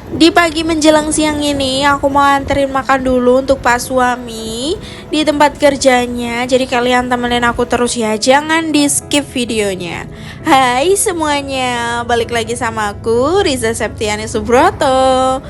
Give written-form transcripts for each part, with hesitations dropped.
Di pagi menjelang siang ini aku mau anterin makan dulu untuk Pak Suami di tempat kerjanya. Jadi kalian temenin aku terus ya, jangan di skip videonya. Hai semuanya, balik lagi sama aku Riza Septiani Subroto.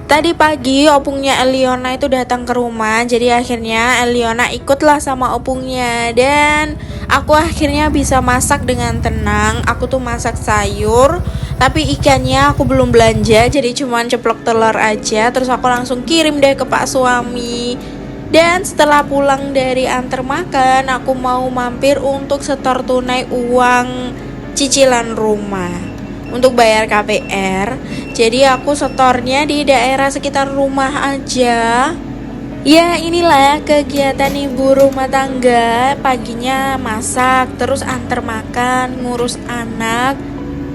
Tadi pagi opungnya Eliona itu datang ke rumah. Jadi akhirnya Eliona ikutlah sama opungnya. Dan aku akhirnya bisa masak dengan tenang. Aku tuh masak sayur, tapi ikannya aku belum belanja, jadi cuman ceplok telur aja. Terus aku langsung kirim deh ke Pak Suami. Dan setelah pulang dari antar makan, aku mau mampir untuk setor tunai uang cicilan rumah untuk bayar KPR. Jadi aku setornya di daerah sekitar rumah aja. Ya inilah kegiatan ibu rumah tangga. Paginya masak, terus antar makan, ngurus anak,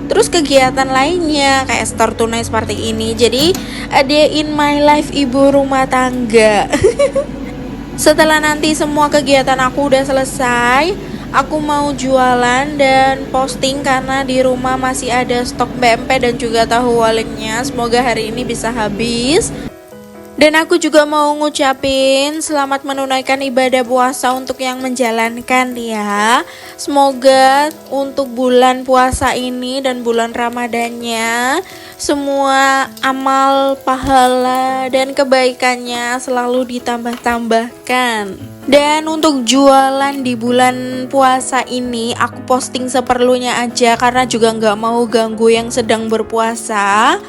terus kegiatan lainnya kayak setor tunai seperti ini. Jadi a day in my life ibu rumah tangga. Setelah nanti semua kegiatan aku udah selesai, aku mau jualan dan posting karena di rumah masih ada stok pempek dan juga tahu waliknya. Semoga hari ini bisa habis. Dan aku juga mau ngucapin selamat menunaikan ibadah puasa untuk yang menjalankan ya. Semoga untuk bulan puasa ini dan bulan Ramadannya semua amal, pahala, dan kebaikannya selalu ditambah-tambahkan. Dan untuk jualan di bulan puasa ini aku posting seperlunya aja karena juga nggak mau ganggu yang sedang berpuasa.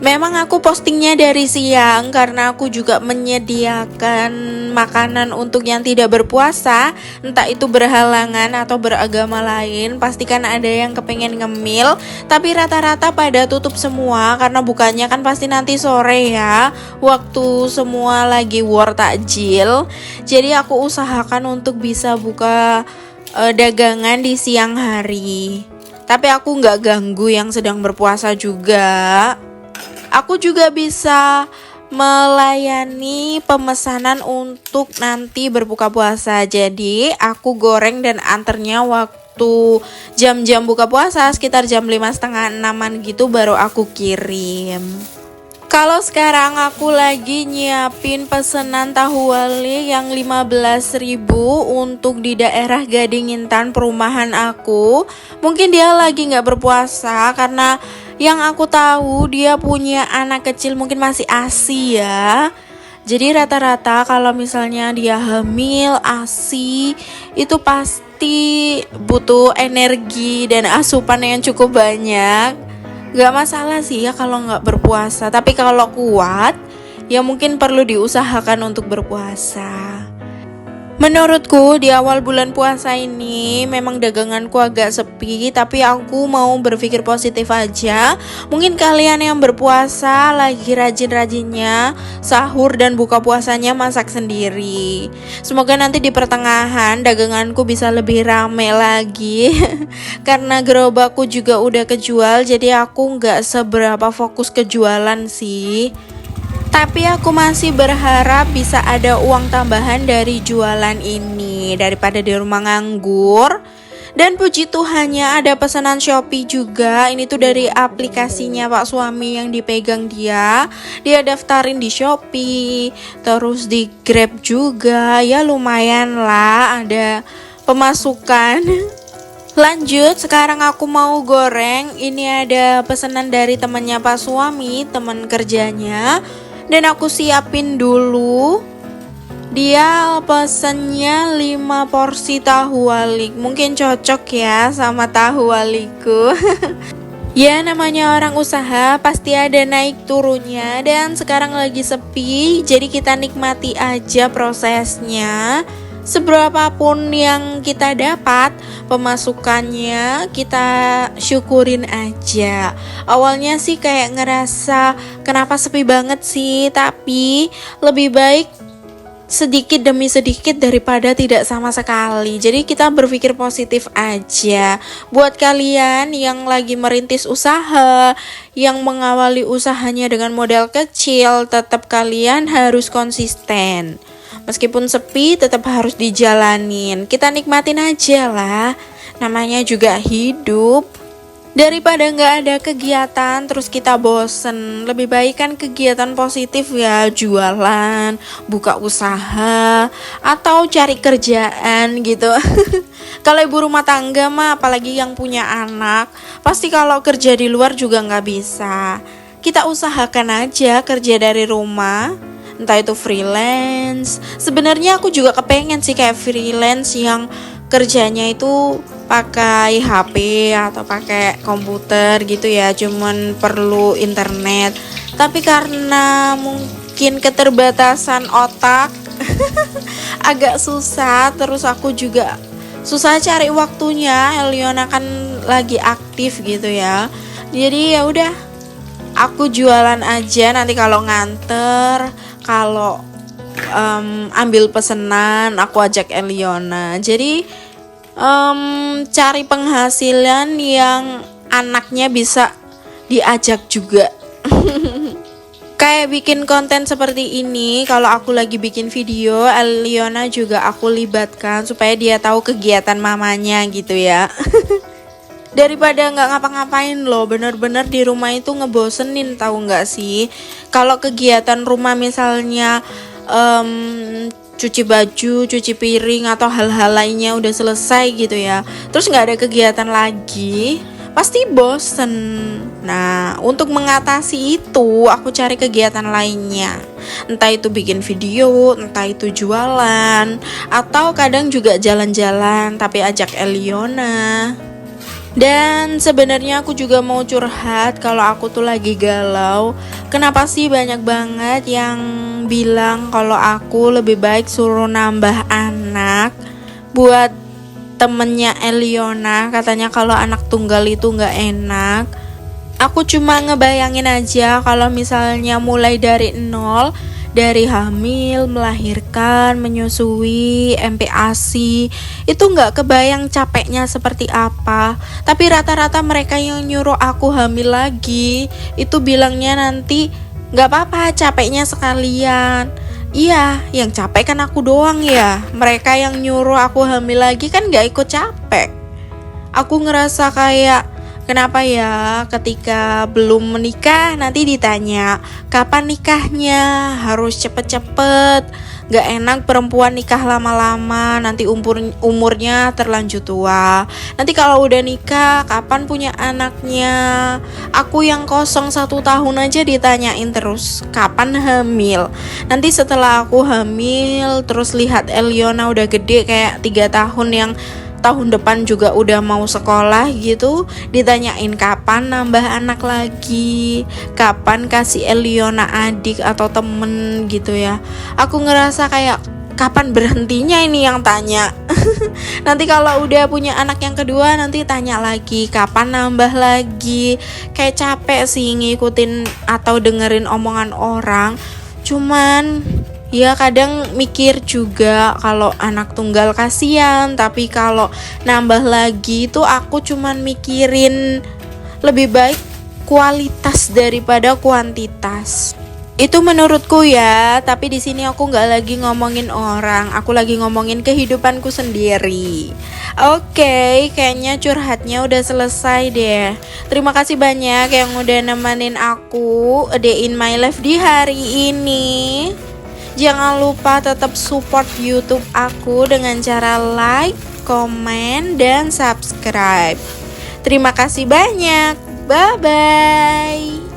Memang aku postingnya dari siang karena aku juga menyediakan makanan untuk yang tidak berpuasa, entah itu berhalangan atau beragama lain. Pastikan ada yang kepengen ngemil, tapi rata-rata pada tutup semua karena bukannya kan pasti nanti sore ya, waktu semua lagi war takjil. Jadi aku usahakan untuk bisa buka dagangan di siang hari. Tapi aku nggak ganggu yang sedang berpuasa juga. Aku juga bisa melayani pemesanan untuk nanti berbuka puasa. Jadi aku goreng dan anternya waktu jam-jam buka puasa sekitar jam 5:30-6 gitu baru aku kirim. Kalau sekarang aku lagi nyiapin pesanan tahu wali yang 15.000 untuk di daerah Gading Intan perumahan aku. Mungkin dia lagi gak berpuasa karena yang aku tahu dia punya anak kecil mungkin masih ASI ya. Jadi rata-rata kalau misalnya dia hamil, ASI itu pasti butuh energi dan asupan yang cukup banyak. Gak masalah sih ya kalau gak berpuasa, tapi kalau kuat ya mungkin perlu diusahakan untuk berpuasa. Menurutku di awal bulan puasa ini memang daganganku agak sepi, tapi aku mau berpikir positif aja. Mungkin kalian yang berpuasa lagi rajin-rajinnya sahur dan buka puasanya masak sendiri. Semoga nanti di pertengahan daganganku bisa lebih rame lagi. Karena gerobakku juga udah kejual, jadi aku gak seberapa fokus ke jualan sih. Tapi aku masih berharap bisa ada uang tambahan dari jualan ini daripada di rumah nganggur. Dan puji Tuhannya ada pesanan Shopee juga. Ini tuh dari aplikasinya Pak Suami yang dipegang dia. Dia daftarin di Shopee, terus di Grab juga. Ya lumayan lah ada pemasukan. Lanjut, sekarang aku mau goreng. Ini ada pesanan dari temannya Pak Suami, teman kerjanya. Dan aku siapin dulu. Dia pesennya 5 porsi tahu walik. Mungkin cocok ya sama tahu waliku. Ya namanya orang usaha pasti ada naik turunnya. Dan sekarang lagi sepi, jadi kita nikmati aja prosesnya. Seberapapun yang kita dapat pemasukannya, kita syukurin aja. Awalnya sih kayak ngerasa kenapa sepi banget sih, tapi lebih baik sedikit demi sedikit daripada tidak sama sekali. Jadi kita berpikir positif aja. Buat kalian yang lagi merintis usaha, yang mengawali usahanya dengan modal kecil, tetap kalian harus konsisten. Meskipun sepi tetap harus dijalanin. Kita nikmatin aja lah. Namanya juga hidup. Daripada nggak ada kegiatan terus kita bosen, lebih baik kan kegiatan positif ya, jualan, buka usaha, atau cari kerjaan gitu. Kalau ibu rumah tangga mah, apalagi yang punya anak, pasti kalau kerja di luar juga nggak bisa. Kita usahakan aja kerja dari rumah, entah itu freelance. Sebenarnya aku juga kepengen sih kayak freelance yang kerjanya itu pakai HP atau pakai komputer gitu ya, cuman perlu internet. Tapi karena mungkin keterbatasan otak agak susah, terus aku juga susah cari waktunya. Eliona kan lagi aktif gitu ya. Jadi ya udah, aku jualan aja, nanti kalau nganter, kalau ambil pesanan aku ajak Eliona. Jadi cari penghasilan yang anaknya bisa diajak juga. Kayak bikin konten seperti ini, kalau aku lagi bikin video, Eliona juga aku libatkan supaya dia tahu kegiatan mamanya gitu ya. Daripada nggak ngapa-ngapain loh, bener-bener di rumah itu ngebosenin, tahu nggak sih? Kalau kegiatan rumah misalnya cuci baju, cuci piring, atau hal-hal lainnya udah selesai gitu ya, terus nggak ada kegiatan lagi, pasti bosen. Nah, untuk mengatasi itu aku cari kegiatan lainnya, entah itu bikin video, entah itu jualan, atau kadang juga jalan-jalan tapi ajak Eliona. Dan sebenarnya aku juga mau curhat kalau aku tuh lagi galau. Kenapa sih banyak banget yang bilang kalau aku lebih baik suruh nambah anak? Buat temennya Eliona, katanya kalau anak tunggal itu gak enak. Aku cuma ngebayangin aja kalau misalnya mulai dari nol, dari hamil, melahirkan, menyusui, MPASI, itu nggak kebayang capeknya seperti apa. Tapi rata-rata mereka yang nyuruh aku hamil lagi, itu bilangnya nanti nggak apa-apa, capeknya sekalian. Iya, yang capek kan aku doang ya. Mereka yang nyuruh aku hamil lagi kan nggak ikut capek. Aku ngerasa kayak, kenapa ya ketika belum menikah nanti ditanya kapan nikahnya, harus cepet-cepet. Gak enak perempuan nikah lama-lama, nanti umurnya terlanjut tua. Nanti kalau udah nikah kapan punya anaknya. Aku yang kosong 1 tahun aja ditanyain terus kapan hamil. Nanti setelah aku hamil terus lihat Eliona udah gede kayak 3 tahun, yang tahun depan juga udah mau sekolah gitu, ditanyain kapan nambah anak lagi, kapan kasih Eliona adik atau temen gitu ya. Aku ngerasa kayak kapan berhentinya ini yang tanya. Nanti kalau udah punya anak yang kedua nanti tanya lagi kapan nambah lagi. Kayak capek sih ngikutin atau dengerin omongan orang. Cuman ya kadang mikir juga kalau anak tunggal kasihan, tapi kalau nambah lagi itu aku cuman mikirin lebih baik kualitas daripada kuantitas. Itu menurutku ya, tapi di sini aku nggak lagi ngomongin orang, aku lagi ngomongin kehidupanku sendiri. Oke, kayaknya curhatnya udah selesai deh. Terima kasih banyak yang udah nemenin aku a day in my life di hari ini. Jangan lupa tetap support YouTube aku dengan cara like, komen, dan subscribe. Terima kasih banyak. Bye-bye.